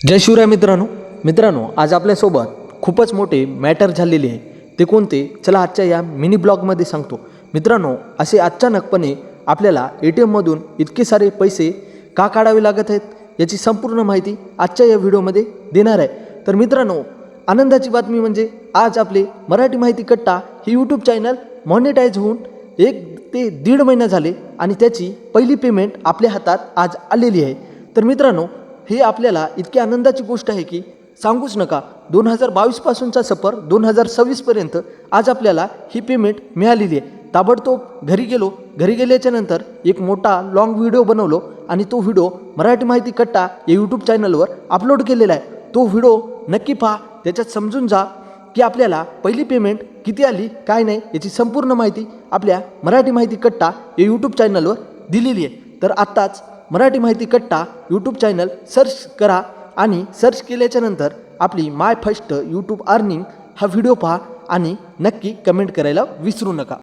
जय शिवराय मित्रांनो आज आपल्यासोबत खूपच मोठे मॅटर झालेले आहे. ते कोणते चला आजच्या या मिनी ब्लॉगमध्ये सांगतो. मित्रांनो, असे अचानकपणे आपल्याला ATMमधून इतके सारे पैसे का काढावे लागत आहेत याची संपूर्ण माहिती आजच्या या व्हिडिओमध्ये देणार आहे. तर मित्रांनो, आनंदाची बातमी म्हणजे आज आपले मराठी माहिती कट्टा हे यूट्यूब चॅनल मॉनिटाईज होऊन 1 ते 1.5 महिना झाले आणि त्याची पहिली पेमेंट आपल्या हातात आज आलेली आहे. तर मित्रांनो, हे आपल्याला इतकी आनंदाची गोष्ट आहे की सांगूच नका. 2022 पासूनचा सफर 2026पर्यंत आज आपल्याला ही पेमेंट मिळालेली आहे. ताबडतोब घरी गेल्याच्या नंतर एक मोठा लॉंग व्हिडिओ बनवलो आणि तो व्हिडिओ मराठी माहिती कट्टा या यूट्यूब चॅनलवर अपलोड केलेला आहे. तो व्हिडिओ नक्की पहा, त्याच्यात समजून जा की आपल्याला पहिली पेमेंट किती आली काय नाही याची संपूर्ण माहिती आपल्या मराठी माहिती कट्टा या यूट्यूब चॅनलवर दिलेली आहे. तर आत्ताच मराठी माहिती कट्टा यूट्यूब चॅनल सर्च करा आणि सर्च केल्याच्या नंतर आपली माय फर्स्ट यूट्यूब अर्निंग हा व्हिडिओ पहा आणि नक्की कमेंट करायला विसरू नका.